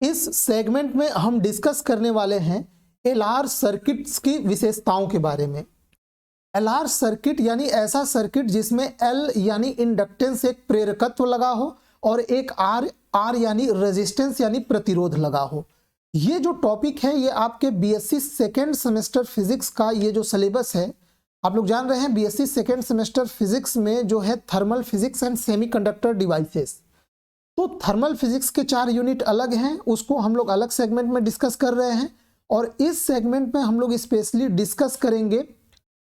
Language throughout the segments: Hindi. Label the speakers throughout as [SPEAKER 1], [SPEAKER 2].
[SPEAKER 1] इस सेगमेंट में हम डिस्कस करने वाले हैं एलआर सर्किट्स की विशेषताओं के बारे में। एलआर सर्किट यानी ऐसा सर्किट जिसमें एल यानी इंडक्टेंस एक प्रेरकत्व लगा हो और एक आर यानी रेजिस्टेंस यानी प्रतिरोध लगा हो। ये जो टॉपिक है ये आपके बीएससी सेकेंड सेमेस्टर फिजिक्स का ये जो सिलेबस है, आप लोग जान रहे हैं बीएससी सेकेंड सेमेस्टर फिजिक्स में जो है thermal physics and semiconductor devices, तो थर्मल फिजिक्स के 4 यूनिट अलग हैं, उसको हम लोग अलग सेगमेंट में डिस्कस कर रहे हैं। और इस सेगमेंट में हम लोग स्पेशली डिस्कस करेंगे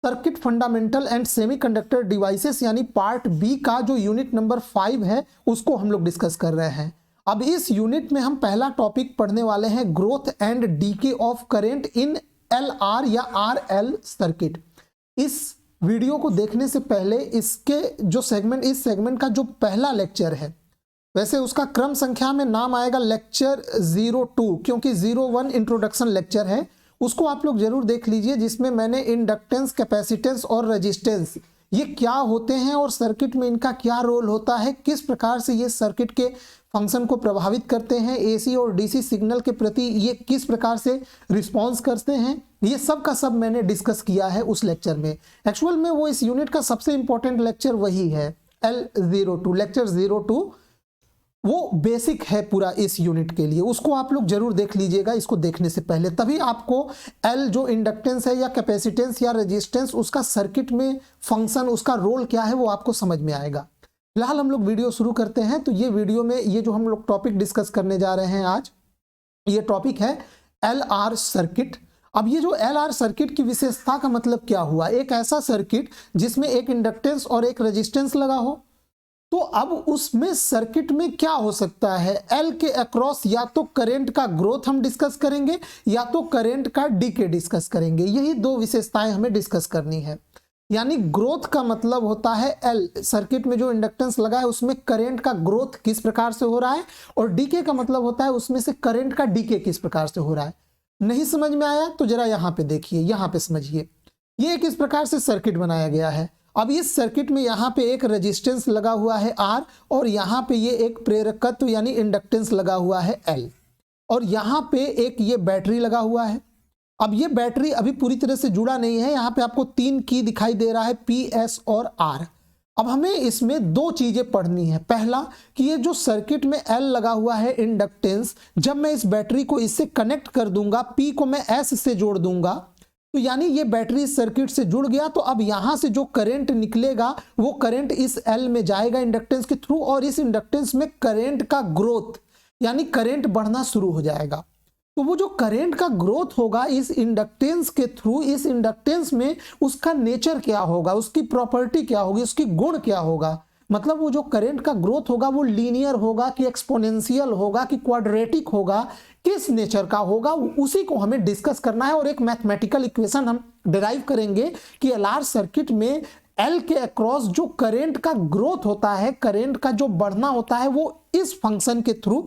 [SPEAKER 1] circuit fundamental and semiconductor devices यानी पार्ट बी का जो यूनिट नंबर 5 है उसको हम लोग डिस्कस कर रहे हैं। अब इस यूनिट में हम पहला टॉपिक पढ़ने वाले हैं growth and DK of current in LR या आरएल सर्किट। इस वीडियो को देखने से पहले इसके जो सेगमेंट, इस सेगमेंट का जो पहला लेक्चर है, वैसे उसका क्रम संख्या में नाम आएगा लेक्चर 02, क्योंकि 01 इंट्रोडक्शन लेक्चर है, उसको आप लोग जरूर देख लीजिए, जिसमें मैंने इंडक्टेंस, कैपेसिटेंस और रेजिस्टेंस ये क्या होते हैं और सर्किट में इनका क्या रोल होता है, किस प्रकार से ये सर्किट के फंक्शन को प्रभावित करते हैं, एसी और डीसी सिग्नल के प्रति ये किस प्रकार से रिस्पॉन्स करते हैं, ये सब का सब मैंने डिस्कस किया है उस लेक्चर में। एक्चुअल में वो इस यूनिट का सबसे इंपॉर्टेंट लेक्चर वही है, L02 लेक्चर 02, वो बेसिक है पूरा इस यूनिट के लिए, उसको आप लोग जरूर देख लीजिएगा इसको देखने से पहले, तभी आपको एल जो इंडक्टेंस है या कैपेसिटेंस या रेजिस्टेंस उसका सर्किट में फंक्शन, उसका रोल क्या है वो आपको समझ में आएगा। फिलहाल हम लोग वीडियो शुरू करते हैं। तो ये वीडियो में ये जो हम लोग टॉपिक डिस्कस करने जा रहे हैं आज, ये टॉपिक है एल आर सर्किट। अब ये जो एल आर सर्किट की विशेषता का मतलब क्या हुआ, एक ऐसा सर्किट जिसमें एक इंडक्टेंस और एक रेजिस्टेंस लगा हो, तो अब उसमें सर्किट में क्या हो सकता है, एल के अक्रॉस या तो करंट का ग्रोथ हम डिस्कस करेंगे या तो करंट का डीके डिस्कस करेंगे। यही दो विशेषताएं हमें डिस्कस करनी है। यानी ग्रोथ का मतलब होता है एल, सर्किट में जो इंडक्टेंस लगा है उसमें करंट का ग्रोथ किस प्रकार से हो रहा है, और डीके का मतलब होता है उसमें से करंट का डीके किस प्रकार से हो रहा है। नहीं समझ में आया तो जरा यहाँ पे देखिए, यहाँ पे समझिए, ये किस प्रकार से सर्किट बनाया गया है। अब इस सर्किट में यहाँ पे एक रेजिस्टेंस लगा हुआ है आर, और यहाँ पे ये एक प्रेरकत्व यानी इंडक्टेंस लगा हुआ है एल, और यहाँ पे एक ये बैटरी लगा हुआ है। अब ये बैटरी अभी पूरी तरह से जुड़ा नहीं है, यहाँ पे आपको 3 की दिखाई दे रहा है, पी, एस और आर। अब हमें इसमें 2 चीजें पढ़नी है। पहला कि ये जो सर्किट में एल लगा हुआ है इंडक्टेंस, जब मैं इस बैटरी को इससे कनेक्ट कर दूंगा, पी को मैं एस से जोड़ दूंगा, तो यानी ये बैटरी सर्किट से जुड़ गया, तो अब यहां से जो करंट निकलेगा वो करंट इस एल में जाएगा इंडक्टेंस के थ्रू, और इस इंडक्टेंस में करंट का ग्रोथ यानी करंट बढ़ना शुरू हो जाएगा। तो वो जो करंट का ग्रोथ होगा इस इंडक्टेंस के थ्रू, इस इंडक्टेंस में उसका नेचर क्या होगा, उसकी प्रॉपर्टी क्या होगी, उसकी गुण क्या होगा, मतलब वो जो करंट का ग्रोथ होगा वो लीनियर होगा कि एक्सपोनेंशियल होगा कि क्वाड्रेटिक होगा, किस नेचर का होगा, उसी को हमें डिस्कस करना है। और एक मैथमेटिकल इक्वेशन हम डिराइव करेंगे कि एलआर सर्किट में एल के अक्रॉस जो करंट का ग्रोथ होता है, करंट का जो बढ़ना होता है, वो इस फंक्शन के थ्रू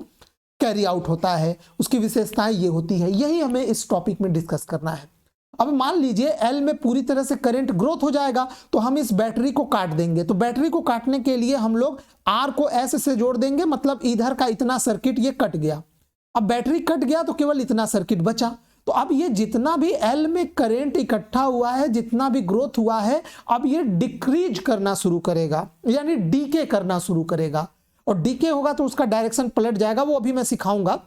[SPEAKER 1] कैरी आउट होता है, उसकी विशेषताएं ये होती है। यही हमें इस टॉपिक में डिस्कस करना है। अब मान लीजिए एल में पूरी तरह से करंट ग्रोथ हो जाएगा, तो हम इस बैटरी को काट देंगे। तो बैटरी को काटने के लिए हम लोग आर को एस से जोड़ देंगे, मतलब इधर का इतना सर्किट ये कट गया। अब बैटरी कट गया तो केवल इतना सर्किट बचा। तो अब ये जितना भी एल में करंट इकट्ठा हुआ है, जितना भी ग्रोथ हुआ है, अब ये डिक्रीज करना शुरू करेगा, यानी डीके करना शुरू करेगा। और डीके होगा तो उसका डायरेक्शन पलट जाएगा, वो अभी मैं सिखाऊंगा।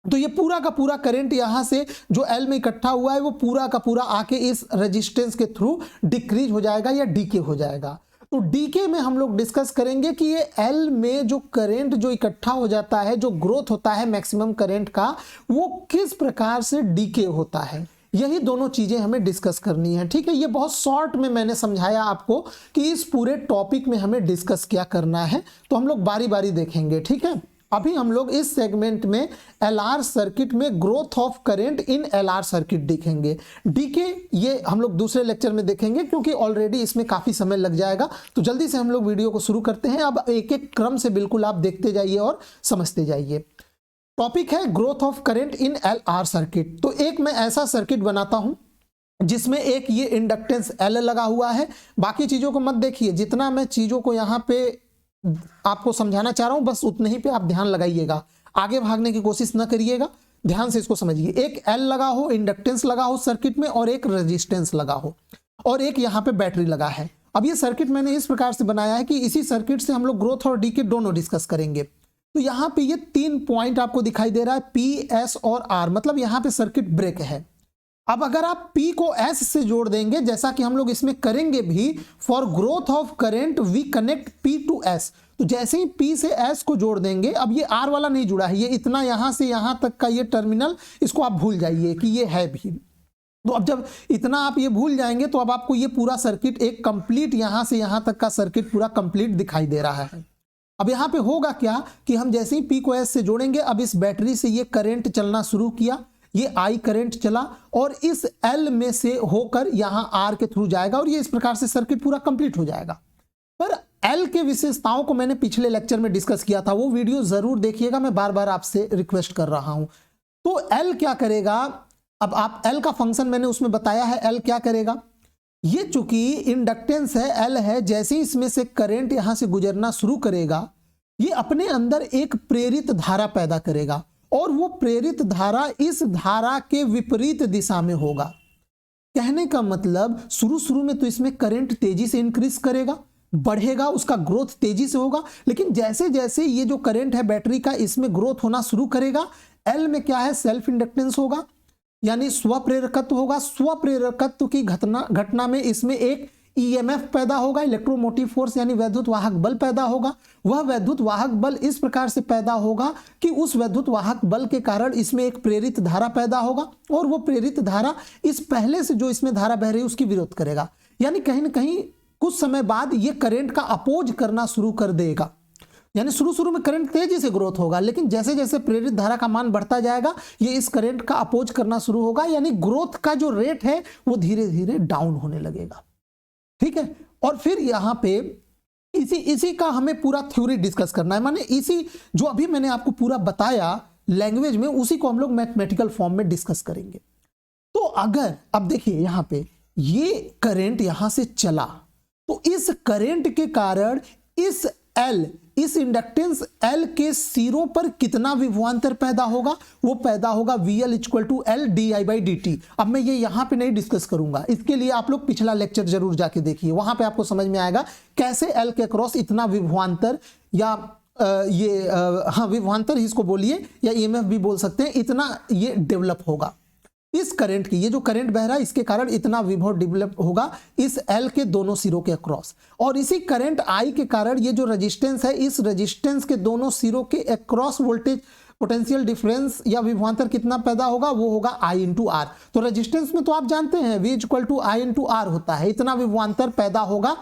[SPEAKER 1] तो ये पूरा का पूरा करंट यहां से जो एल में इकट्ठा हुआ है वो पूरा का पूरा आके इस रेजिस्टेंस के थ्रू डिक्रीज हो जाएगा या डीके हो जाएगा। तो डीके में हम लोग डिस्कस करेंगे कि ये एल में जो करंट जो इकट्ठा हो जाता है, जो ग्रोथ होता है मैक्सिमम करंट का, वो किस प्रकार से डीके होता है। यही दोनों चीजें हमें डिस्कस करनी है, ठीक है। ये बहुत शॉर्ट में मैंने समझाया आपको कि इस पूरे टॉपिक में हमें डिस्कस क्या करना है, तो हम लोग बारी बारी देखेंगे, ठीक है। अभी हम लोग इस सेगमेंट में एलआर सर्किट में growth of current in LR circuit देखेंगे। डीके ये हम लोग दूसरे लेक्चर में देखेंगे, क्योंकि ऑलरेडी इसमें काफी समय लग जाएगा। तो जल्दी से हम लोग वीडियो को शुरू करते हैं। अब एक एक क्रम से बिल्कुल आप देखते जाइए और समझते जाइए। टॉपिक है growth of current in LR circuit. तो एक मैं ऐसा सर्किट बनाता हूं जिसमें एक ये इंडक्टेंस एल लगा हुआ है। बाकी चीजों को मत देखिए, जितना मैं चीजों को यहाँ पे आपको समझाना चाह रहा हूं बस उतने ही पे आप ध्यान लगाइएगा। आगे भागने की कोशिश ना करिएगा, ध्यान से इसको समझिए। एक एल लगा हो, इंडक्टेंस लगा हो सर्किट में, और एक रेजिस्टेंस लगा हो, और एक यहाँ पे बैटरी लगा है। अब ये सर्किट मैंने इस प्रकार से बनाया है कि इसी सर्किट से हम लोग ग्रोथ और डीके दोनों डिस्कस करेंगे। तो यहाँ पे ये 3 पॉइंट आपको दिखाई दे रहा है, पी, एस और आर, मतलब यहाँ पे सर्किट ब्रेक है। अब अगर आप P को S से जोड़ देंगे, जैसा कि हम लोग इसमें करेंगे भी, for growth of current we connect P to S, तो जैसे ही P से S को जोड़ देंगे, अब ये R वाला नहीं जुड़ा है, ये इतना यहां से यहां तक का ये टर्मिनल, इसको आप भूल जाइए कि ये है भी। तो अब जब इतना आप ये भूल जाएंगे तो अब आपको ये पूरा सर्किट एक कंप्लीट यहां से यहां तक का सर्किट पूरा कंप्लीट दिखाई दे रहा है। अब यहां पे होगा क्या कि हम जैसे ही P को S से जोड़ेंगे, अब इस बैटरी से ये करंट चलना शुरू किया, ये I करंट चला और इस L में से होकर यहां R के थ्रू जाएगा और ये इस प्रकार से सर्किट पूरा कंप्लीट हो जाएगा। पर L के विशेषताओं को मैंने पिछले लेक्चर में डिस्कस किया था, वो वीडियो जरूर देखिएगा, मैं बार बार आपसे रिक्वेस्ट कर रहा हूं। तो L क्या करेगा, अब आप L का फंक्शन मैंने उसमें बताया है। L क्या करेगा, ये चूंकि इंडक्टेंस है, L है, जैसे ही इसमें से करंट यहां से गुजरना शुरू करेगा, ये अपने अंदर एक प्रेरित धारा पैदा करेगा और वो प्रेरित धारा इस धारा के विपरीत दिशा में होगा। कहने का मतलब शुरू में तो इसमें करंट तेजी से इंक्रीज करेगा, बढ़ेगा, उसका ग्रोथ तेजी से होगा, लेकिन जैसे जैसे ये जो करंट है बैटरी का इसमें ग्रोथ होना शुरू करेगा, एल में क्या है, सेल्फ इंडक्टेंस होगा, यानी स्वप्रेरकत्व होगा। स्वप्रेरकत्व की घटना में इसमें एक ईएमएफ पैदा होगा, इलेक्ट्रोमोटिव फोर्स यानी वैद्युत वाहक बल पैदा होगा। वह वैद्युत वाहक बल इस प्रकार से पैदा होगा कि उस वैद्युत वाहक बल के कारण इसमें एक प्रेरित धारा पैदा होगा और वो प्रेरित धारा इस पहले से जो इसमें धारा बह रही है उसकी विरोध करेगा, यानी कहीं ना कहीं कुछ समय बाद ये करंट का अपोज करना शुरू कर देगा। यानी शुरू में करंट तेजी से ग्रोथ होगा, लेकिन जैसे जैसे प्रेरित धारा का मान बढ़ता जाएगा ये इस करंट का अपोज करना शुरू होगा, यानी ग्रोथ का जो रेट है वो धीरे धीरे डाउन होने लगेगा। ठीक है, और फिर यहां पे इसी का हमें पूरा थ्योरी डिस्कस करना है, माने इसी जो अभी मैंने आपको पूरा बताया लैंग्वेज में, उसी को हम लोग मैथमेटिकल फॉर्म में डिस्कस करेंगे। तो अगर अब देखिए यहां पे ये करंट यहां से चला, तो इस करंट के कारण इस L, इस इंडक्टेंस L के सिरों पर कितना विभवांतर पैदा होगा, वो पैदा होगा VL = L di/dt। अब मैं ये यहां पे नहीं डिस्कस करूंगा, इसके लिए आप लोग पिछला लेक्चर जरूर जाके देखिए, वहां पे आपको समझ में आएगा कैसे L के क्रॉस इतना विभवांतर या विभवांतर ही इसको बोलिए या EMF भी बोल सकते हैं, इतना ये डेवलप होगा। इस करंट की, ये जो करंट बह रहा है इसके कारण इतना विभव डेवलप होगा इस L के दोनों सिरों के अक्रॉस, और इसी करंट I के कारण ये जो रेजिस्टेंस है, इस रेजिस्टेंस के दोनों सिरों के अक्रॉस वोल्टेज पोटेंशियल डिफरेंस या विभवांतर कितना पैदा होगा, वो होगा I × R। तो रेजिस्टेंस में तो आप जानते हैं V = I × R होता है, इतना विभवांतर पैदा होगा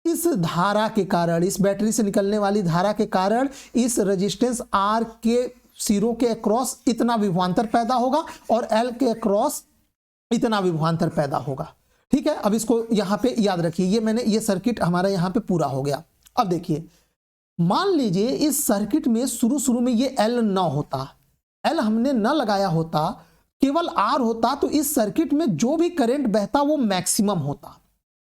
[SPEAKER 1] इस धारा के कारण, इस बैटरी से निकलने वाली धारा के कारण इस रेजिस्टेंस R के सिरों के अक्रॉस इतना विभवांतर पैदा होगा और L के अक्रॉस इतना विभवांतर पैदा होगा। ठीक है, अब इसको यहां पे याद रखिए, ये सर्किट हमारा यहां पे पूरा हो गया। अब देखिए, मान लीजिए इस सर्किट में शुरू में ये L ना होता, L हमने ना लगाया होता, केवल R होता, तो इस सर्किट में जो भी करंट बहता वो मैक्सिमम होता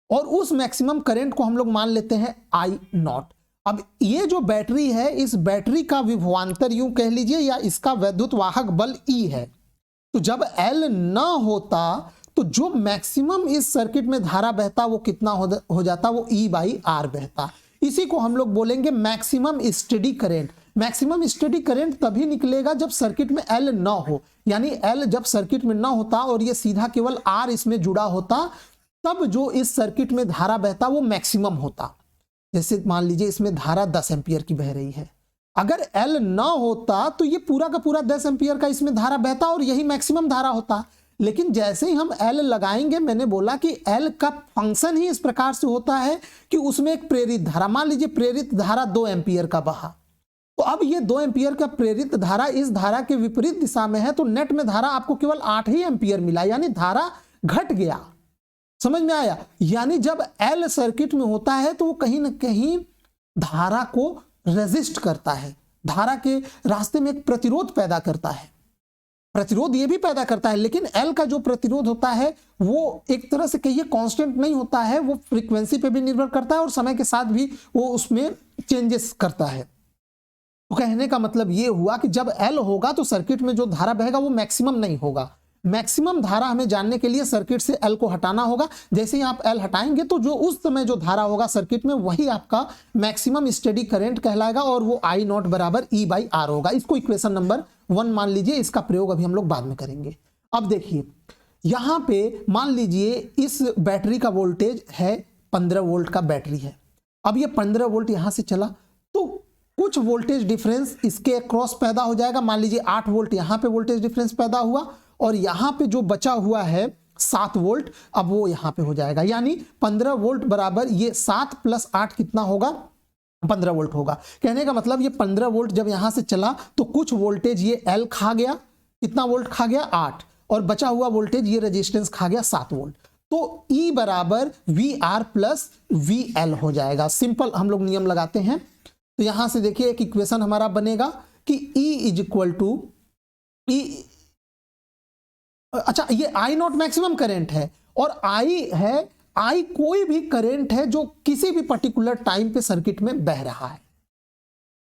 [SPEAKER 1] और उस मैक्सिमम करंट को हम लोग मान लेते हैं I0। अब ये जो बैटरी है, इस बैटरी का विभवांतर यूं कह लीजिए या इसका वैद्युत वाहक बल E है। तो जब L ना होता तो जो मैक्सिमम इस सर्किट में धारा बहता वो कितना हो जाता, वो E/R बहता। इसी को हम लोग बोलेंगे maximum steady current. Maximum steady current तभी निकलेगा जब सर्किट में L ना हो, यानी L जब सर्किट में ना होता और ये सीधा केवल R इसमें जुड़ा होता, तब जो इस सर्किट में धारा बहता वो मैक्सिमम होता। जैसे मान लीजिए इसमें धारा 10 एम्पियर की बह रही है, अगर L ना होता तो ये पूरा का पूरा 10 एम्पियर का इसमें धारा बहता और यही मैक्सिमम धारा होता। लेकिन जैसे ही हम L लगाएंगे, मैंने बोला कि L का फंक्शन ही इस प्रकार से होता है कि उसमें एक प्रेरित धारा, मान लीजिए प्रेरित धारा 2 एम्पियर का बहा, तो अब ये 2 एम्पियर का प्रेरित धारा इस धारा के विपरीत दिशा में है, तो नेट में धारा आपको केवल 8 ही एम्पियर मिला, यानी धारा घट गया। समझ में आया? यानी जब L सर्किट में होता है तो वो कहीं ना कहीं धारा को रेजिस्ट करता है, धारा के रास्ते में एक प्रतिरोध पैदा करता है। प्रतिरोध ये भी पैदा करता है, लेकिन L का जो प्रतिरोध होता है वो एक तरह से कहिए कांस्टेंट नहीं होता है, वो फ्रीक्वेंसी पे भी निर्भर करता है और समय के साथ भी वो उसमें चेंजेस करता है। तो कहने का मतलब ये हुआ कि जब L होगा तो सर्किट में जो धारा बहेगा वो मैक्सिमम नहीं होगा। मैक्सिमम धारा हमें जानने के लिए सर्किट से L को हटाना होगा। जैसे ही आप L हटाएंगे तो जो उस समय जो धारा होगा सर्किट में वही आपका मैक्सिमम स्टेडी करंट कहलाएगा और वो I नॉट बराबर E बाई R होगा। इसको इक्वेशन नंबर 1 मान लीजिए। इसका प्रयोग अभी हम लोग बाद में करेंगे। अब देखिए यहां पे मान लीजिए इस बैटरी का वोल्टेज है 15 वोल्ट का बैटरी है। अब ये 15 वोल्ट यहां से चला तो कुछ वोल्टेज डिफरेंस इसके क्रॉस पैदा हो जाएगा। मान लीजिए 8 वोल्ट यहां पे वोल्टेज डिफरेंस पैदा हुआ और यहां पे जो बचा हुआ है 7 वोल्ट, अब वो यहां पे हो जाएगा। यानी 15 वोल्ट बराबर ये 7 प्लस 8 कितना होगा, 15 वोल्ट होगा। कहने का मतलब ये 15 वोल्ट जब यहां से चला तो कुछ वोल्टेज ये L खा गया। कितना वोल्ट खा गया, 8, और बचा हुआ वोल्टेज ये रेजिस्टेंस खा गया 7 वोल्ट। तो E बराबर VR प्लस VL हो जाएगा। सिंपल हम लोग नियम लगाते हैं। तो यहां से देखिए एक इक्वेशन हमारा बनेगा कि E is equal to E, अच्छा ये I नॉट मैक्सिमम करंट है और I है, I कोई भी करंट है जो किसी भी पर्टिकुलर टाइम पे सर्किट में बह रहा है।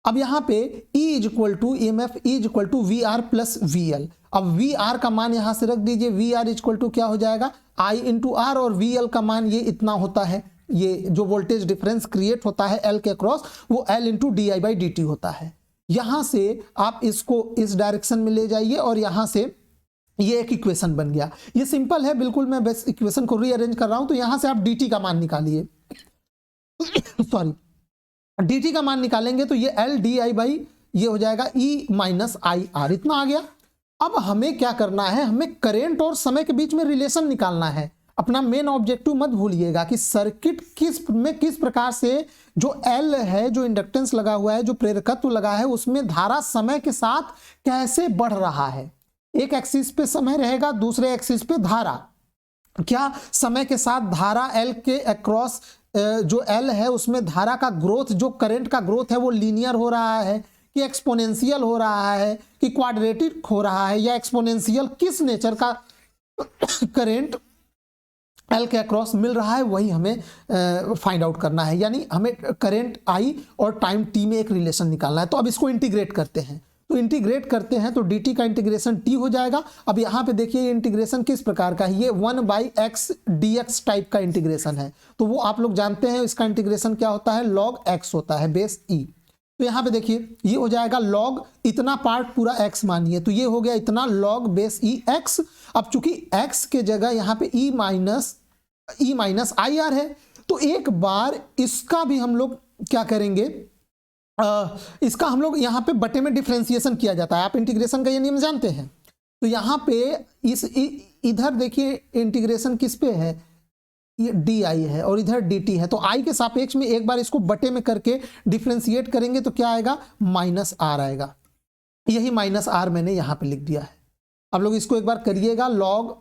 [SPEAKER 1] अब यहां पे E is equal to EMF E is equal to VR plus VL। अब VR का मान यहां से रख दीजिए। VR इज इक्वल टू क्या हो जाएगा, I इंटू R, और VL का मान ये इतना होता है, ये जो वोल्टेज डिफरेंस क्रिएट होता है L के क्रॉस वो L into DI by DT होता है। यहां से आप इसको इस डायरेक्शन में ले जाइए और यहां से ये एक इक्वेशन बन गया। ये सिंपल है बिल्कुल, मैं बस इक्वेशन को रीअरेंज कर रहा हूं। तो यहां से आप DT का मान निकालिए सॉरी DT का मान निकालेंगे तो ये L DI बाई ये हो जाएगा E माइनस IR, इतना आ गया। अब हमें क्या करना है, हमें करंट और समय के बीच में रिलेशन निकालना है। अपना मेन ऑब्जेक्टिव मत भूलिएगा कि सर्किट किस प्रकार से जो L है, जो इंडक्टेंस लगा हुआ है, जो प्रेरकत्व लगा है, उसमें धारा समय के साथ कैसे बढ़ रहा है। एक एक्सिस पे समय रहेगा, दूसरे एक्सिस पे धारा। क्या समय के साथ धारा L के अक्रॉस जो L है उसमें धारा का ग्रोथ, जो करंट का ग्रोथ है वो लीनियर हो रहा है कि एक्सपोनेंशियल हो रहा है कि क्वाड्रेटिक हो रहा है, या एक्सपोनेंशियल किस नेचर का करंट L के अक्रॉस मिल रहा है, वही हमें फाइंड आउट करना है। यानी हमें करंट I और टाइम T में एक रिलेशन निकालना है। तो अब इसको इंटीग्रेट करते हैं। तो इंटीग्रेट करते हैं तो dt का इंटीग्रेशन t हो जाएगा। अब यहाँ पे देखिए ये इंटीग्रेशन किस प्रकार का है, ये 1/x dx टाइप का इंटीग्रेशन है। तो वो आप लोग जानते हैं इसका इंटीग्रेशन क्या होता है, log x होता है बेस e। तो यहाँ पे देखिए ये हो जाएगा log इतना पार्ट पूरा x मानिए, तो ये हो गया इतना log बेस e x। अब चूंकि x के जगह यहाँ पे e माइनस IR है, तो एक बार इसका भी हम लोग क्या करेंगे, इसका हम लोग यहाँ पे बटे में डिफरेंशिएशन किया जाता है। आप इंटीग्रेशन का ये नियम जानते हैं। तो यहाँ पे इधर देखिए इंटीग्रेशन किस पे है, ये DI है और इधर DT है। तो I के सापेक्ष में एक बार इसको बटे में करके डिफरेंशिएट करेंगे तो क्या आएगा, माइनस R आएगा। यही माइनस R मैंने यहाँ पे लिख दिया है। अब लोग इसको एक बार करिएगा, log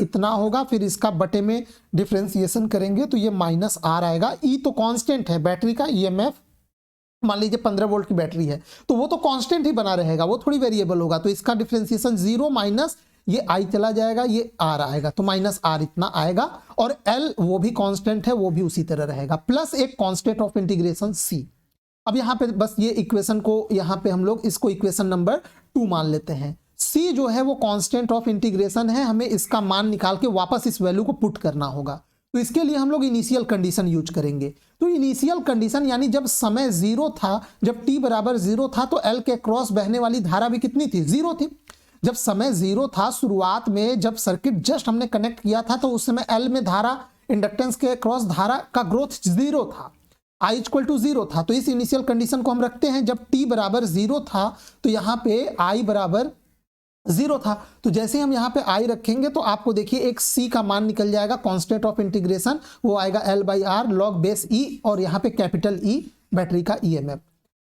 [SPEAKER 1] इतना होगा, फिर इसका बटे में डिफरेंशिएशन करेंगे तो ये माइनस R आएगा। E तो कांस्टेंट है, बैटरी का EMF मान लीजिए 15 वोल्ट की बैटरी है तो वो तो कांस्टेंट ही बना रहेगा, वो थोड़ी वेरिएबल होगा। तो इसका डिफरेंशिएशन 0 माइनस ये I चला जाएगा, ये R आएगा, तो माइनस R इतना आएगा। और L वो भी कांस्टेंट है, वो भी उसी तरह रहेगा, प्लस एक कांस्टेंट ऑफ इंटीग्रेशन C। अब यहाँ पे बस ये इक्वेशन को यहाँ पे हम लोग इसको इक्वेशन नंबर 2 मान लेते हैं। C जो है वो कांस्टेंट ऑफ इंटीग्रेशन है, हमें इसका मान निकाल के वापस इस वैल्यू को पुट करना होगा। तो इसके लिए हम लोग इनिशियल कंडीशन यूज करेंगे। तो इनिशियल कंडीशन यानी जब समय 0 था, जब t बराबर 0 था तो L के क्रॉस बहने वाली धारा भी कितनी थी, 0 थी। जब समय 0 था, शुरुआत में जब सर्किट जस्ट हमने कनेक्ट किया था तो उस समय L में धारा, इंडक्टेंस के क्रॉस धारा का ग्रोथ 0 था, I इक्वल टू 0 था। तो इस इनिशियल कंडीशन को हम रखते हैं। जब t बराबर 0 था तो यहाँ पे I बराबर 0 था। तो जैसे हम यहाँ पे I रखेंगे तो आपको देखिए एक C का मान निकल जाएगा, कांस्टेंट ऑफ इंटीग्रेशन, वो आएगा L/R log बेस E, और यहाँ पे कैपिटल E बैटरी का EMF।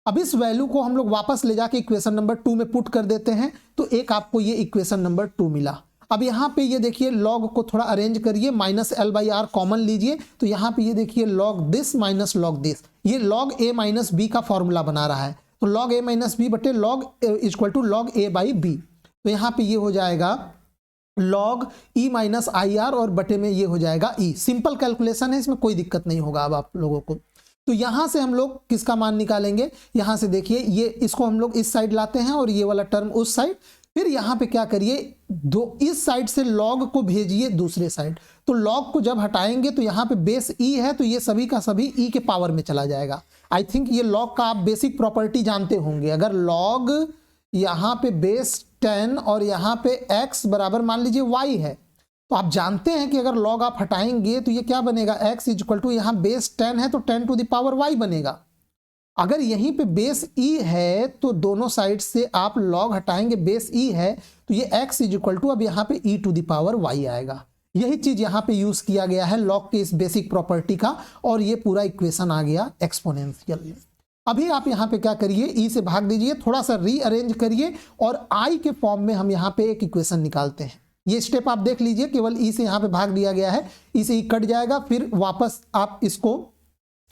[SPEAKER 1] अब इस वैल्यू को हम लोग वापस ले जाके इक्वेशन नंबर 2 में पुट कर देते हैं तो एक आपको ये इक्वेशन नंबर 2 मिला। अब यहाँ पे ये देखिए log को थोड़ा अरेंज करिए, माइनस L/R कॉमन लीजिए, तो यहाँ पे ये देखिए log this minus log this, ये log A माइनस B का फॉर्मूला बना रहा है। तो log A माइनस B बटे log equal to log A by B। तो यहाँ पे ये हो जाएगा log E माइनस IR और बटे में ये हो जाएगा E। सिंपल कैलकुलेशन है, इसमें कोई दिक्कत नहीं होगा अब आप लोगों को। तो यहां से हम लोग किसका मान निकालेंगे, यहां से देखिए ये इसको हम लोग इस साइड लाते हैं और ये वाला टर्म उस साइड, फिर यहां पे क्या करिए दो इस साइड से लॉग को भेजिए दूसरे साइड, तो लॉग को जब हटाएंगे तो यहाँ पे बेस ई है तो ये सभी का सभी ई के पावर में चला जाएगा। आई थिंक ये लॉग का आप बेसिक प्रॉपर्टी जानते होंगे, अगर लॉग यहाँ पे बेस 10 और यहाँ पे x बराबर मान लीजिए y है, तो आप जानते हैं कि अगर लॉग आप हटाएंगे तो ये क्या बनेगा, x इक्वल टू यहाँ बेस 10 है तो 10 टू द पावर y बनेगा। अगर यहीं पे बेस e है तो दोनों साइड से आप लॉग हटाएंगे, बेस e है तो ये x इक्वल टू अब यहाँ पे e to the power y आएगा। यही चीज यहाँ पे यूज किया गया है लॉग के इस बेसिक प्रॉपर्टी का, और ये पूरा इक्वेशन आ गया एक्सपोनेंशियल। अभी आप यहाँ पे क्या करिए, ई से भाग दीजिए, थोड़ा सा रीअरेंज करिए और आई के फॉर्म में हम यहाँ पे एक इक्वेशन निकालते हैं। ये स्टेप आप देख लीजिए, केवल ई से यहाँ पे भाग दिया गया है, ई से ई कट जाएगा, फिर वापस आप इसको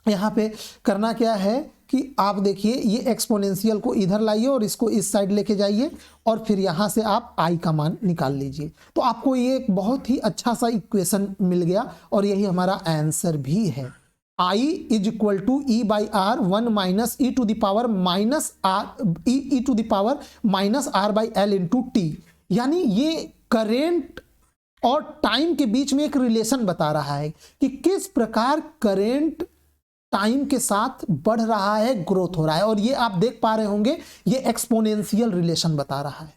[SPEAKER 1] यहाँ पे करना क्या है कि आप देखिए ये एक्सपोनेंशियल को इधर लाइए और इसको इस साइड लेके जाइए और फिर यहाँ से आप आई का मान निकाल लीजिए, तो आपको ये एक बहुत ही अच्छा सा इक्वेशन मिल गया और यही हमारा आंसर भी है। I is equal to E by R 1 minus E to the power minus R E to the power minus R by L into T, यानी ये करेंट और टाइम के बीच में एक रिलेशन बता रहा है कि किस प्रकार करेंट टाइम के साथ बढ़ रहा है, ग्रोथ हो रहा है, और ये आप देख पा रहे होंगे ये एक्सपोनेंशियल रिलेशन बता रहा है।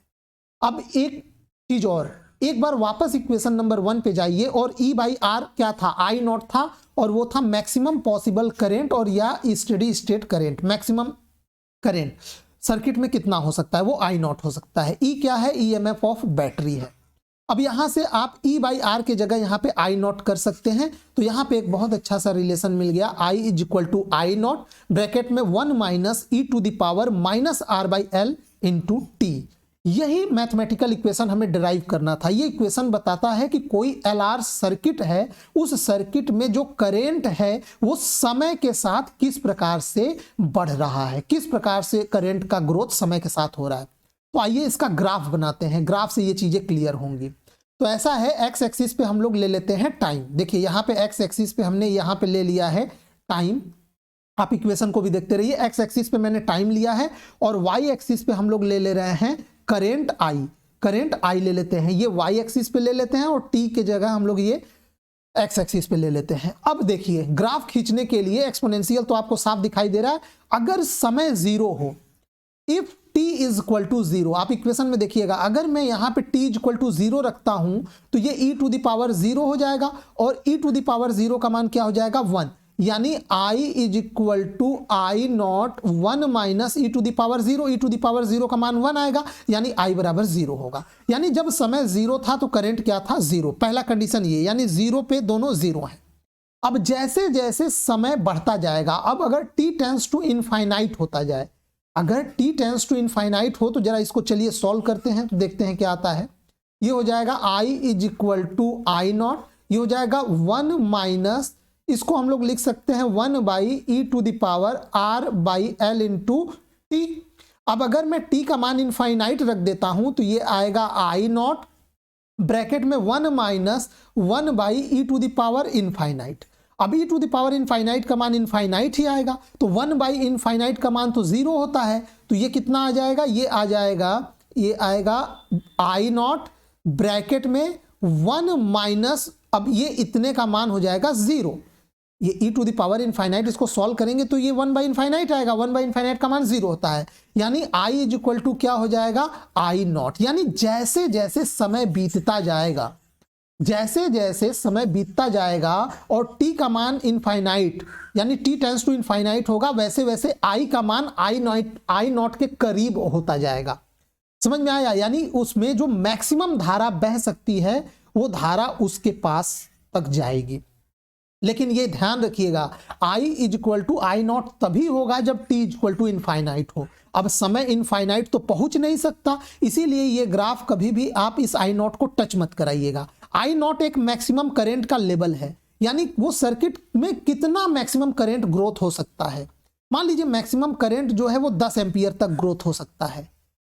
[SPEAKER 1] अब एक चीज और, एक बार वापस इक्वेशन नंबर 1 पे जाइए और E बाई आर क्या था, आई नॉट था, और वो था मैक्सिमम पॉसिबल करेंट और या steady state current. Maximum current circuit में कितना हो सकता है, वो आई नॉट हो सकता है। E क्या है, EMF ऑफ बैटरी है। अब यहां से आप E बाई आर के जगह यहां पे आई नॉट कर सकते हैं, तो यहां पे एक बहुत अच्छा सा रिलेशन मिल गया, I is equal to I not bracket में 1 minus E to the power minus R by L into T. यही मैथमेटिकल इक्वेशन हमें डिराइव करना था। ये इक्वेशन बताता है कि कोई LR सर्किट है, उस सर्किट में जो करंट है वो समय के साथ किस प्रकार से बढ़ रहा है, किस प्रकार से करंट का ग्रोथ समय के साथ हो रहा है। तो आइए इसका ग्राफ बनाते हैं, ग्राफ से ये चीजें क्लियर होंगी। तो ऐसा है, एक्स एक्सिस पे हम लोग ले लेते हैं टाइम। देखिए यहाँ पे एक्स एक्सिस पे हमने यहाँ पे ले लिया है टाइम, आप इक्वेशन को भी देखते रहिए। एक्स एक्सिस पे मैंने टाइम लिया है और वाई एक्सिस पे हम लोग ले रहे हैं करेंट आई, करंट आई ले लेते हैं, ये वाई एक्सिस पे ले लेते हैं और टी के जगह हम लोग ये एक्स एक्सिस पे ले लेते हैं। अब देखिए ग्राफ खींचने के लिए एक्सपोनेंशियल तो आपको साफ दिखाई दे रहा है, अगर समय जीरो हो, if t is equal to zero, आप इक्वेशन में देखिएगा, अगर मैं यहां पे t is equal to zero रखता हूं तो ये e to the power zero हो जाएगा और e to the power zero का मान क्या हो जाएगा, 1, यानी I is equal to I not 1 minus E to the power zero, E to the power zero का मान 1 आएगा, यानी I बराबर जीरो होगा। यानी जब समय जीरो था तो करंट क्या था, जीरो। पहला कंडीशन ये, यानी जीरो पे दोनों जीरो हैं। अब जैसे जैसे समय बढ़ता जाएगा, अब अगर t टेंस टू इनफाइनाइट होता जाए, अगर t टेंस टू इनफाइनाइट हो तो जरा इसको चलिए सॉल्व करते हैं, तो देखते हैं क्या आता है। ये हो जाएगा I is equal to I not, ये हो जाएगा 1 माइनस, इसको हम लोग लिख सकते हैं 1 by E to the power R by L into T. अब अगर मैं t का मान इनफाइनाइट रख देता हूं तो ये आएगा आई नॉट ब्रैकेट में 1 minus 1 by E to the power infinite. अब E to the power infinite का मान इनफाइनाइट ही आएगा, तो 1 बाई इनफाइनाइट का मान तो जीरो होता है, तो ये कितना आ जाएगा, ये आ जाएगा, ये आएगा आई नॉट ब्रैकेट में 1 माइनस, अब ये इतने का मान हो जाएगा जीरो। ये e to the power infinite, इसको सॉल्व करेंगे तो ये 1 बाई इनफाइनाइट आएगा, 1 बाई इनफाइनाइट का मान जीरो होता है, यानी I इज इक्वल टू क्या हो जाएगा, आई नॉट। यानी जैसे जैसे समय बीतता जाएगा, जैसे जैसे समय बीतता जाएगा और t का मान इनफाइनाइट यानी t टेंस टू इनफाइनाइट होगा, वैसे वैसे I का मान आई नॉट के करीब होता जाएगा। समझ में आया, यानी उसमें जो मैक्सिमम धारा बह सकती है वो धारा उसके पास तक जाएगी। लेकिन ये ध्यान रखिएगा, I is equal to I not तभी होगा जब t is equal to infinite हो। अब समय इनफाइनाइट तो पहुंच नहीं सकता, इसीलिए ये ग्राफ कभी भी आप इस आई नॉट को टच मत कराइएगा। आई नॉट एक मैक्सिमम करंट का लेवल है, यानी वो सर्किट में कितना मैक्सिमम करंट ग्रोथ हो सकता है। मान लीजिए मैक्सिमम करंट जो है वो 10 एम्पियर तक ग्रोथ हो सकता है,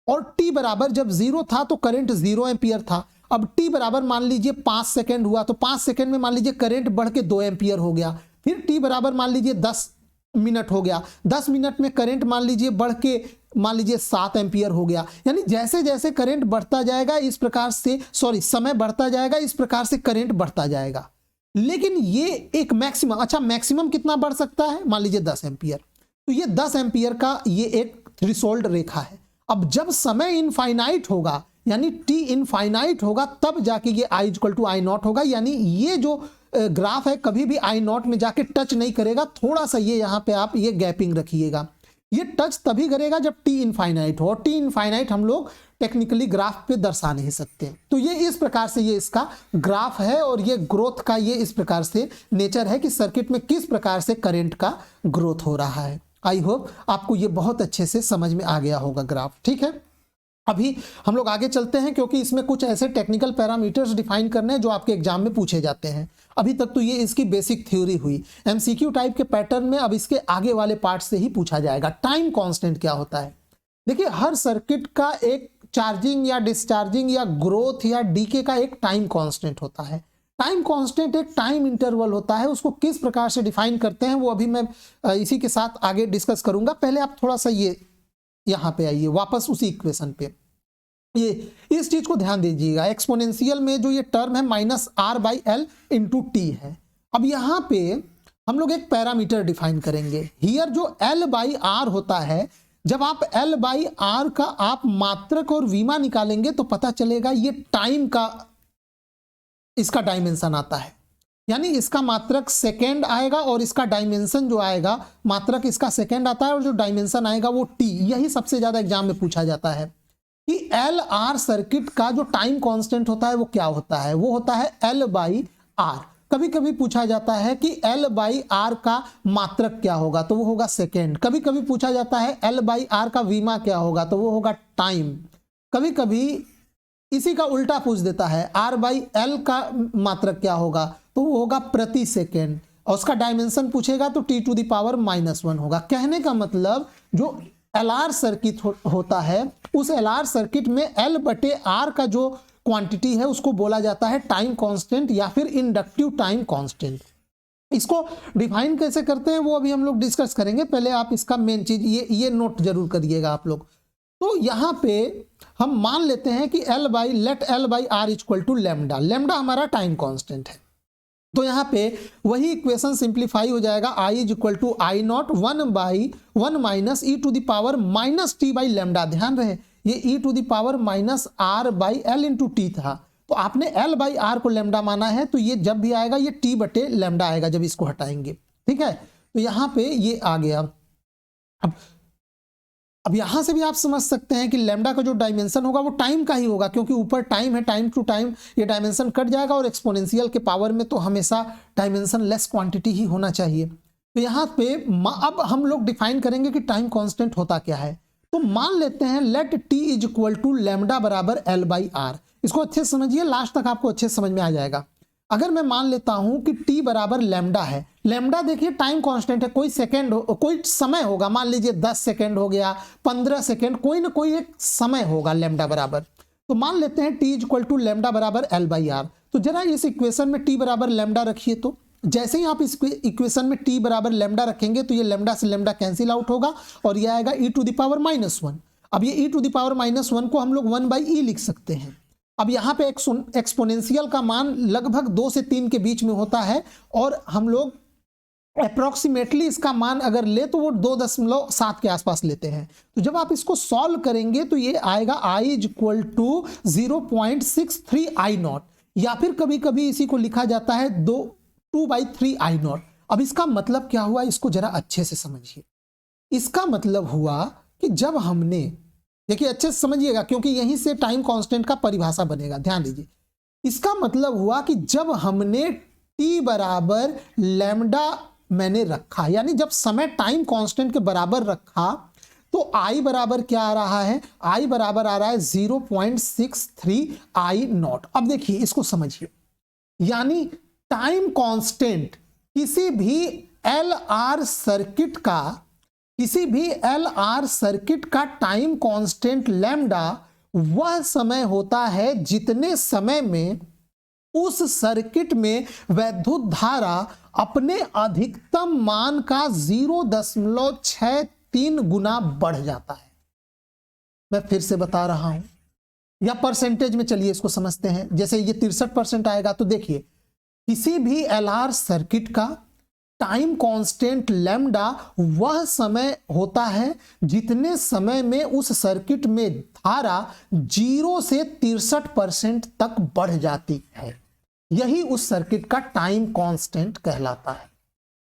[SPEAKER 1] और t बराबर जब जीरो था तो करंट 0 एम्पियर था। अब t बराबर मान लीजिए 5 सेकेंड हुआ तो 5 सेकेंड में मान लीजिए करंट बढ़ के 2 एम्पियर हो गया, फिर t बराबर मान लीजिए 10 मिनट हो गया, 10 मिनट में करंट मान लीजिए बढ़ के मान लीजिए 7 एम्पियर हो गया। यानी जैसे जैसे करंट बढ़ता जाएगा इस प्रकार से, समय बढ़ता जाएगा इस प्रकार से करंट बढ़ता जाएगा। लेकिन ये एक मैक्सिमम, अच्छा मैक्सिमम कितना बढ़ सकता है, मान लीजिए 10 एम्पियर। तो ये 10 एम्पियर का ये एक थ्रेशोल्ड रेखा है। अब जब समय इनफाइनाइट होगा यानी t इनफाइनाइट होगा तब जाके ये I equal to I not होगा। यानी ये जो ग्राफ है कभी भी आई नॉट में जाके टच नहीं करेगा। थोड़ा सा ये यहाँ पे आप ये गैपिंग रखिएगा, ये टच तभी करेगा जब t इनफाइनाइट हो, और t इनफाइनाइट हम लोग टेक्निकली ग्राफ पे दर्शा नहीं सकते। तो ये इस प्रकार से ये इसका ग्राफ है, और ये ग्रोथ का ये इस प्रकार से नेचर है कि सर्किट में किस प्रकार से करंट का ग्रोथ हो रहा है। आई होप आपको ये बहुत अच्छे से समझ में आ गया होगा ग्राफ, ठीक है। अभी हम लोग आगे चलते हैं क्योंकि इसमें कुछ ऐसे टेक्निकल पैरामीटर्स डिफाइन करने हैं जो आपके एग्जाम में पूछे जाते हैं। अभी तक तो ये इसकी बेसिक थ्योरी हुई, एमसीक्यू टाइप के पैटर्न में अब इसके आगे वाले पार्ट से ही पूछा जाएगा। टाइम कांस्टेंट क्या होता है? देखिए हर सर्किट का एक चार्जिंग या डिस्चार्जिंग या ग्रोथ या डीके का एक टाइम कांस्टेंट होता है। टाइम कांस्टेंट एक टाइम इंटरवल होता है, उसको किस प्रकार से डिफाइन करते हैं वो अभी मैं इसी के साथ आगे डिस्कस करूंगा। पहले आप थोड़ा सा ये यहाँ पे आइए वापस उसी इक्वेशन पे, ये इस चीज को ध्यान दीजिएगा। एक्सपोनेंशियल में जो ये टर्म है -r/l इंटू टी है। अब यहाँ पे हम लोग एक पैरामीटर डिफाइन करेंगे। हियर जो l/r होता है, जब आप l/r का आप मात्रक और वीमा निकालेंगे तो पता चलेगा ये टाइम का इसका डायमेंशन आता है। यानी इसका मात्रक सेकेंड आएगा और इसका डायमेंशन जो आएगा, मात्रक इसका सेकेंड आता है और जो डायमेंशन आएगा वो टी। यही सबसे ज्यादा एग्जाम में पूछा जाता है कि LR सर्किट का जो टाइम कांस्टेंट होता है वो क्या होता है, वो होता है L/R। कभी कभी पूछा जाता है कि L/R का मात्रक क्या होगा, तो वो होगा सेकेंड। कभी कभी पूछा जाता है L/R का वीमा क्या होगा, तो वो होगा टाइम। कभी कभी इसी का उल्टा पूछ देता है R/L का मात्रक क्या होगा, तो वो होगा प्रति सेकेंड, और उसका डायमेंशन पूछेगा तो T⁻⁻1 होगा। कहने का मतलब जो LR सर्किट होता है उस LR सर्किट में L/R का जो क्वांटिटी है उसको बोला जाता है टाइम कांस्टेंट या फिर इंडक्टिव टाइम कांस्टेंट। इसको डिफाइन कैसे करते हैं वो अभी हम लोग डिस्कस करेंगे। पहले आप इसका मेन चीज ये नोट जरूर करिएगा आप लोग। तो यहाँ पे हम मान लेते हैं कि let L/R equal to lambda. Lambda हमारा टाइम कांस्टेंट है, तो यहाँ पे वही इक्वेशन सिंप्लीफाई हो जाएगा। I equal to I not 1/1 minus e⁻t/λ। ध्यान रहे ये e⁻−r/l इंटू टी था, तो आपने L/R को लैम्डा माना है, तो ये जब भी आएगा ये t/λ आएगा जब इसको हटाएंगे, ठीक है। तो यहाँ पे ये आ गया। अब यहां से भी आप समझ सकते हैं कि लैम्डा का जो डायमेंशन होगा वो टाइम का ही होगा, क्योंकि ऊपर टाइम है, टाइम टू टाइम ये डायमेंशन कट जाएगा, और एक्सपोनेंशियल के पावर में तो हमेशा डायमेंशन लेस क्वांटिटी ही होना चाहिए। तो यहाँ पे अब हम लोग डिफाइन करेंगे कि टाइम कांस्टेंट होता क्या है। तो मान लेते हैं let t is equal to lambda बराबर L/R। इसको अच्छे से समझिए, लास्ट तक आपको अच्छे से समझ में आ जाएगा। अगर मैं मान लेता हूं कि t बराबर लैम्डा है, लैम्डा देखिए टाइम कांस्टेंट है, कोई सेकंड कोई समय होगा, मान लीजिए 10 सेकंड हो गया, 15 सेकंड, कोई ना कोई एक समय होगा लैम्डा बराबर। तो मान लेते हैं t इक्वल टू लैम्डा बराबर L/R। तो जरा इस इक्वेशन में t बराबर लैम्डा रखिए। तो जैसे ही आप इस इक्वेशन में t बराबर लैम्डा रखेंगे तो ये लैम्डा से लैम्डा कैंसिल आउट होगा और ये आएगा e⁻⁻1। अब ये e⁻⁻1 को हम लोग 1/e लिख सकते हैं। अब यहाँ पे एक्सपोनेंशियल का मान लगभग 2 से 3 के बीच में होता है, और हम लोग अप्रोक्सीमेटली इसका मान अगर ले तो वो 2.7 के आसपास लेते हैं। तो जब आप इसको सॉल्व करेंगे तो ये आएगा I equal to 0.63 I not, या फिर कभी कभी इसी को लिखा जाता है 2/3 I नॉट। अब इसका मतलब क्या हुआ, इसको जरा अच्छे से समझिए। इसका मतलब हुआ कि जब हमने, देखिए अच्छे से समझिएगा क्योंकि यहीं से टाइम कांस्टेंट का परिभाषा बनेगा, ध्यान दीजिए। इसका मतलब हुआ कि जब हमने t बराबर लैम्डा मैंने रखा, यानी जब समय टाइम कांस्टेंट के बराबर रखा, तो I बराबर क्या आ रहा है, I बराबर आ रहा है 0.63 I नॉट। अब देखिए इसको समझिए, यानी टाइम कांस्टेंट किसी भी LR सर्किट का टाइम कांस्टेंट लैम्डा वह समय होता है जितने समय में उस सर्किट में वैद्युत धारा अपने अधिकतम मान का 0.63 गुना बढ़ जाता है। मैं फिर से बता रहा हूं, या परसेंटेज में चलिए इसको समझते हैं। जैसे ये 63% आएगा, तो देखिए किसी भी एलआर सर्किट का टाइम कांस्टेंट लैम्डा वह समय होता है जितने समय में उस सर्किट में धारा 0 से 63% तक बढ़ जाती है। यही उस सर्किट का टाइम कांस्टेंट कहलाता है।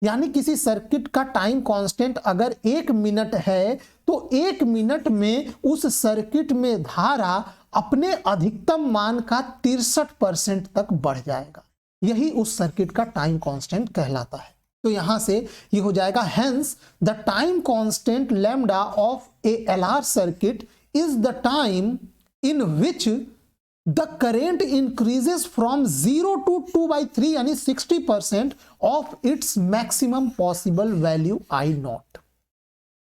[SPEAKER 1] यानी किसी सर्किट का टाइम कांस्टेंट अगर 1 मिनट है तो 1 मिनट में उस सर्किट में धारा अपने अधिकतम मान का 63% तक बढ़ जाएगा। यही उस सर्किट का टाइम कांस्टेंट कहलाता है। तो यहां से ये हो जाएगा, hence the time constant lambda of A LR circuit is the time in which the current increases from 0 to 2/3 यानी 60% of its maximum possible value I not.